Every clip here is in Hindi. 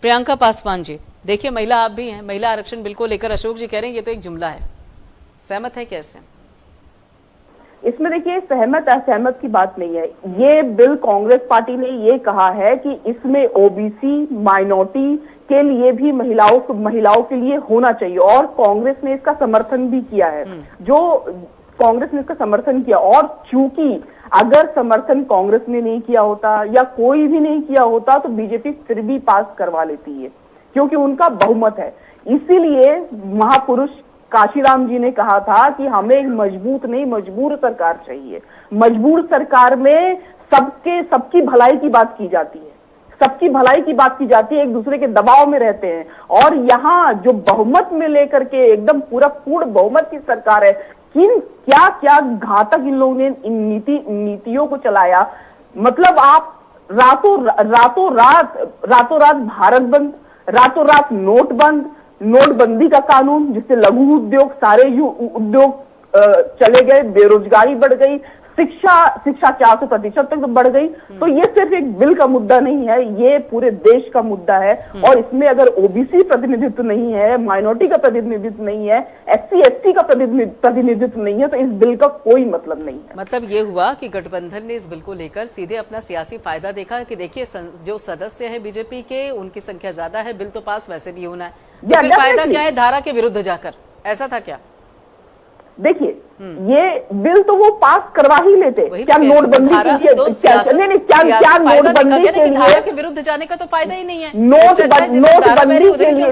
प्रियंका पासवान जी, देखिए महिला आप भी हैं, महिला आरक्षण बिल को लेकर अशोक जी कह रहे हैं ये तो एक जुमला है, सहमत है कैसे? इसमें देखिए सहमत असहमत की बात नहीं है। ये बिल कांग्रेस पार्टी ने ये कहा है कि इसमें ओबीसी माइनॉरिटी के लिए भी महिलाओं के लिए होना चाहिए और कांग्रेस ने इसका समर्थन भी किया है। जो कांग्रेस ने इसका समर्थन किया और चूंकि अगर समर्थन कांग्रेस ने नहीं किया होता या कोई भी नहीं किया होता तो बीजेपी फिर भी पास करवा लेती है क्योंकि उनका बहुमत है। इसीलिए महापुरुष काशीराम जी ने कहा था कि हमें एक मजबूत नहीं मजबूर सरकार चाहिए। मजबूर सरकार में सबकी भलाई की बात की जाती है, सबकी भलाई की बात की जाती है, एक दूसरे के दबाव में रहते हैं। और यहाँ जो बहुमत में लेकर के एकदम पूर्ण बहुमत की सरकार है, क्या क्या घातक इन लोगों ने इन नीतियों को चलाया। मतलब आप रातों रात भारत बंद, रातों रात नोटबंदी का कानून जिससे लघु उद्योग सारे उद्योग चले गए, बेरोजगारी बढ़ गई, शिक्षा 400% तक तो बढ़ गई। तो ये सिर्फ एक बिल का मुद्दा नहीं है, ये पूरे देश का मुद्दा है। और इसमें अगर ओबीसी प्रतिनिधित्व नहीं है, माइनॉरिटी का प्रतिनिधित्व नहीं है, एससी एसटी का प्रतिनिधित्व नहीं है तो इस बिल का कोई मतलब नहीं है। मतलब ये हुआ कि गठबंधन ने इस बिल को लेकर सीधे अपना सियासी फायदा देखा कि देखिए जो सदस्य है बीजेपी के उनकी संख्या ज्यादा है, बिल तो पास वैसे नहीं होना है, तो फिर फायदा क्या है धारा के विरुद्ध जाकर, ऐसा था क्या? देखिए ये बिल तो वो पास करवा ही लेते। क्या नोटबंदी के लिए क्या नोटबंदी के लिए के विरुद्ध जाने का तो फायदा ही नहीं है।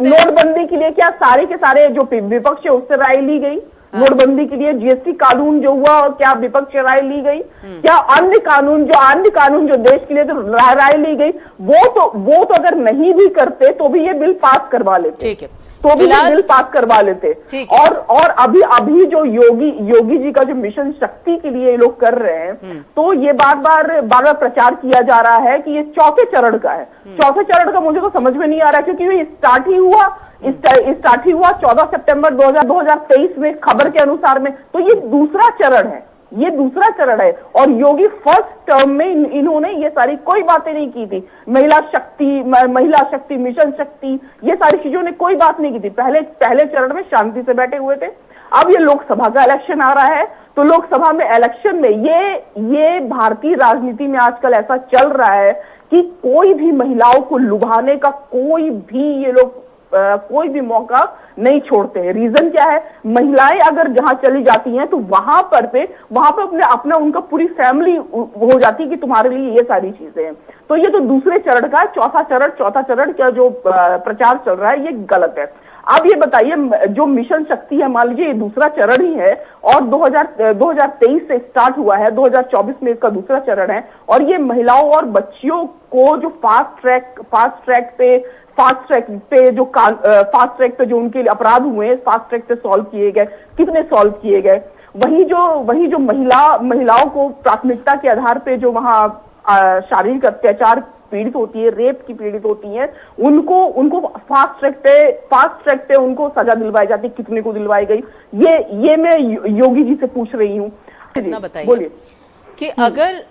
नोटबंदी के लिए क्या सारे के सारे जो विपक्ष है उससे राय ली गई? नोटबंदी के लिए जीएसटी कानून जो हुआ और क्या विपक्ष से राय ली गई? क्या अन्य कानून जो देश के लिए तो राय ली गई? वो तो अगर नहीं भी करते तो भी ये बिल पास करवा लेते। ठीक है, तो भी ये बिल पास करवा लेते। और अभी जो योगी जी का जो मिशन शक्ति के लिए ये लोग कर रहे हैं तो ये बार बार प्रचार किया जा रहा है कि ये चौथे चरण का है। चौथे चरण का मुझे तो समझ में नहीं आ रहा क्योंकि ये स्टार्ट ही हुआ 14 सितंबर 2023 में खबर के अनुसार में। तो ये दूसरा चरण है और योगी फर्स्ट टर्म में इन्होंने ये सारी कोई बातें नहीं की थी। महिला शक्ति मिशन शक्ति ये सारी चीजों ने कोई बात नहीं की थी। पहले चरण में शांति से बैठे हुए थे। अब ये लोकसभा का इलेक्शन आ रहा है तो लोकसभा में इलेक्शन में ये भारतीय राजनीति में आजकल ऐसा चल रहा है कि कोई भी महिलाओं को लुभाने का कोई भी मौका नहीं छोड़ते हैं। रीजन क्या है? महिलाएं अगर जहां चली जाती हैं तो वहां पर अपना उनका पूरी फैमिली हो जाती है कि तुम्हारे लिए ये सारी चीजें हैं। तो ये तो दूसरे चरण का है। चौथा चरण का जो प्रचार चल रहा है ये गलत है। अब ये बताइए जो मिशन शक्ति है, मान लीजिए ये दूसरा चरण ही है और 2023 से स्टार्ट हुआ है, 2024 में इसका दूसरा चरण है और ये महिलाओं और बच्चियों को जो फास्ट ट्रैक पे जो उनके लिए अपराध हुए फास्ट ट्रैक पे सॉल्व किए गए, कितने सॉल्व किए गए। वही जो महिलाओं को प्राथमिकता के आधार पे जो वहां शारीरिक अत्याचार पीड़ित होती है, रेप की पीड़ित होती है, उनको फास्ट ट्रैक पे उनको सजा दिलवाई जाती है। कितने को दिलवाई गई ये मैं योगी जी से पूछ रही हूँ। इतना बताइए कि अगर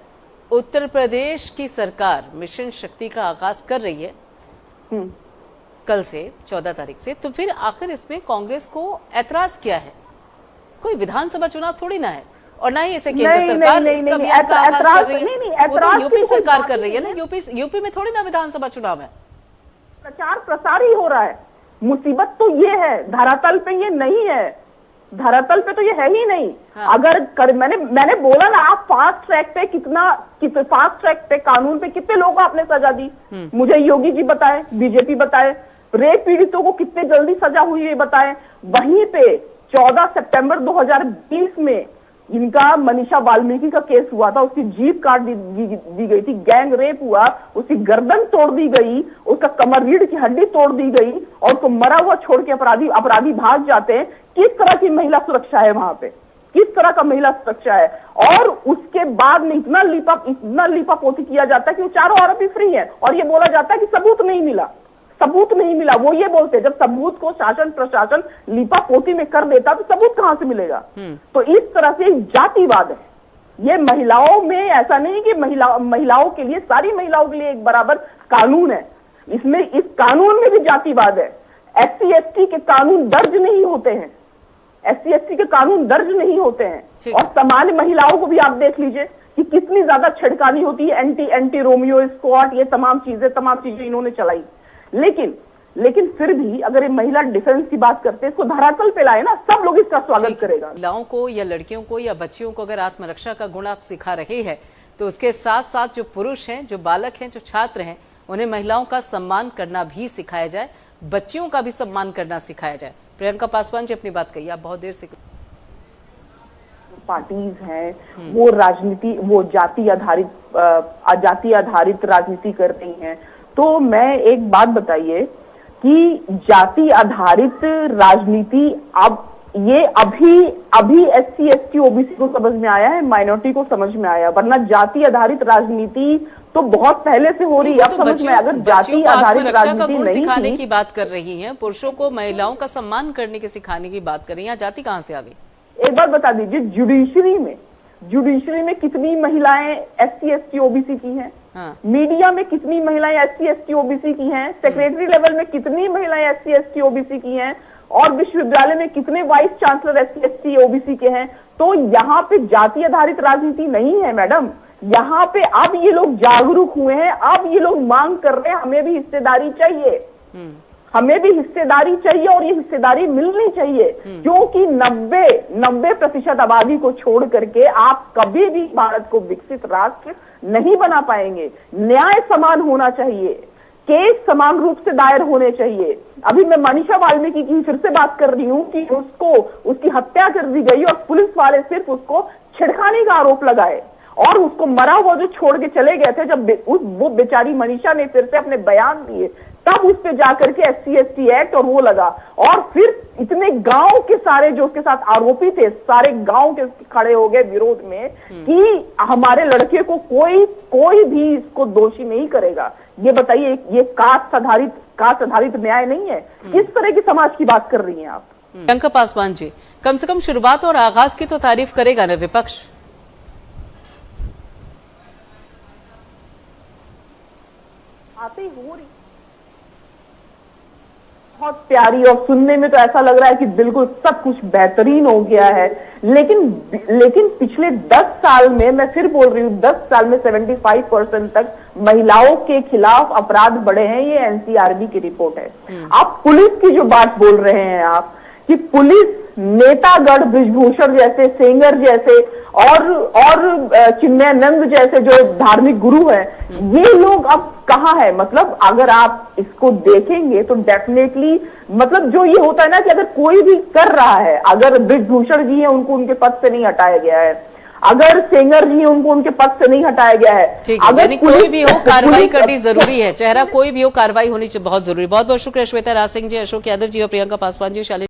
उत्तर प्रदेश की सरकार मिशन शक्ति का आगाज कर रही है कल से 14 तारीख से, तो फिर आखिर इसमें कांग्रेस को ऐतराज क्या है? कोई विधानसभा चुनाव थोड़ी ना है और ना ही इसे केंद्र सरकार इसका अभियान का आगाज कर रही है। वो तो यूपी सरकार कर रही है ना, यूपी में थोड़ी ना विधानसभा चुनाव है। प्रचार प्रसार ही हो रहा है। मुसीबत तो ये है, धरातल पे ये नहीं है, धरातल पे तो ये है ही नहीं। अगर मैंने बोला ना, आप फास्ट ट्रैक पे कानून पे कितने लोगों को आपने सजा दी? मुझे योगी जी बताए, बीजेपी बताए। रेप पीड़ितों को कितने जल्दी सजा हुई है बताए। वहीं पे 14 सितंबर 2020 में इनका मनीषा वाल्मीकि का केस हुआ था, उसकी जीभ काट दी गई थी, गैंग रेप हुआ, उसकी गर्दन तोड़ दी गई, उसका कमर रीढ़ की हड्डी तोड़ दी गई और उसको मरा हुआ छोड़ के अपराधी भाग जाते हैं। किस तरह की महिला सुरक्षा है वहां पे? किस तरह का महिला सुरक्षा है? और उसके बाद में इतना लीपापोती किया जाता है कि वो चारों आरोपी फ्री है और ये बोला जाता है कि सबूत नहीं मिला। वो ये बोलते हैं जब सबूत को शासन प्रशासन लीपापोती में कर देता तो सबूत कहां से मिलेगा? तो इस तरह से जातिवाद है ये। महिलाओं में ऐसा नहीं कि महिलाओं के लिए, सारी महिलाओं के लिए एक बराबर कानून है। इसमें इस कानून में भी जातिवाद है। SC ST के कानून दर्ज नहीं होते हैं, SC ST के कानून दर्ज नहीं होते हैं। और सामान्य महिलाओं को भी आप देख लीजिए कि कितनी ज्यादा छिड़कानी होती है, एंटी रोमियो स्क्वाड, ये तमाम चीजें इन्होंने चलाई। लेकिन फिर भी अगर ये महिला डिफेंस की बात करते हैं, इसको धरातल पे लाए ना, सब लोग इसका स्वागत करेगा। महिलाओं को या लड़कियों को या बच्चियों को अगर आत्मरक्षा का गुण आप सिखा रहे हैं, तो उसके साथ साथ जो पुरुष हैं, जो बालक हैं, जो छात्र हैं, उन्हें महिलाओं का सम्मान करना भी सिखाया जाए, बच्चियों का भी सम्मान करना सिखाया जाए। प्रियंका पासवान जी अपनी बात कही, आप बहुत देर से। पार्टीज हैं वो राजनीति, वो जाति आधारित राजनीति कर रही हैं। तो मैं एक बात बताइए कि जाति आधारित राजनीति अभी SC ST OBC को समझ में आया है, माइनॉरिटी को समझ में आया, वरना जाति आधारित राजनीति तो बहुत पहले से हो रही है। अब समझ में, अगर जाति आधारित राजनीति नहीं सिखाने की बात कर रही हैं, पुरुषों को महिलाओं का सम्मान करने के सिखाने की बात कर रही हैं, जाति कहां से आ गई? एक बात बता दीजिए, जुडिशरी में कितनी महिलाएं SC ST OBC की हैं? हाँ। मीडिया में कितनी महिलाएं SC ST OBC की हैं? सेक्रेटरी लेवल में कितनी महिलाएं SC ST OBC की हैं? और विश्वविद्यालय में कितने vice chancellor SC ST OBC के हैं? तो यहाँ पे जाति आधारित राजनीति नहीं है मैडम। यहाँ पे अब ये लोग जागरूक हुए हैं, अब ये लोग मांग कर रहे हैं हमें भी हिस्सेदारी चाहिए, हमें भी हिस्सेदारी चाहिए और ये हिस्सेदारी मिलनी चाहिए। क्योंकि 90% आबादी को छोड़ करके आप कभी भी भारत को विकसित राष्ट्र नहीं बना पाएंगे। न्याय समान होना चाहिए, केस समान रूप से दायर होने चाहिए। अभी मैं मनीषा वाल्मीकि की फिर से बात कर रही हूं कि उसकी हत्या कर दी गई और पुलिस वाले सिर्फ उसको छिड़काने का आरोप लगाए और उसको मरा हुआ जो छोड़ के चले गए थे। जब वो बेचारी मनीषा ने फिर से अपने बयान दिए, तब उस पे जाकर के SC ST एक्ट और वो लगा, और फिर इतने गांव के सारे जो उसके साथ आरोपी थे, सारे गांव के खड़े हो गए विरोध में कि हमारे लड़के को कोई भी इसको दोषी नहीं करेगा। ये बताइए, ये कास्ट आधारित न्याय नहीं है? किस तरह की समाज की बात कर रही हैं आप? प्रियंका पासवान जी, कम से कम शुरुआत और आगाज की तो तारीफ करेगा ना विपक्ष? बातें हो रही बहुत प्यारी और सुनने में तो ऐसा लग रहा है कि बिल्कुल सब कुछ बेहतरीन हो गया है। लेकिन पिछले 10 साल में, मैं फिर बोल रही हूँ, 10 साल में 75% तक महिलाओं के खिलाफ अपराध बढ़े हैं। ये NCRB की रिपोर्ट है। आप पुलिस की जो बात बोल रहे हैं आप, कि पुलिस नेतागढ़ ब्रिजभूषण जैसे, सेंगर जैसे और चिन्मयानंद जैसे जो धार्मिक गुरु हैं, ये लोग अब कहाँ है? मतलब अगर आप इसको देखेंगे तो डेफिनेटली, मतलब जो ये होता है ना कि अगर कोई भी कर रहा है, अगर ब्रिजभूषण जी हैं उनको उनके पद से नहीं हटाया गया है, अगर सेंगर जी हैं उनको उनके पद से नहीं हटाया गया है, अगर कोई भी हो कार्रवाई करनी जरूरी है, चेहरा कोई भी हो कार्रवाई होनी बहुत जरूरी। बहुत बहुत शुक्रिया श्वेता राज सिंह जी, अशोक यादव जी और प्रियंका पासवान जी, शाली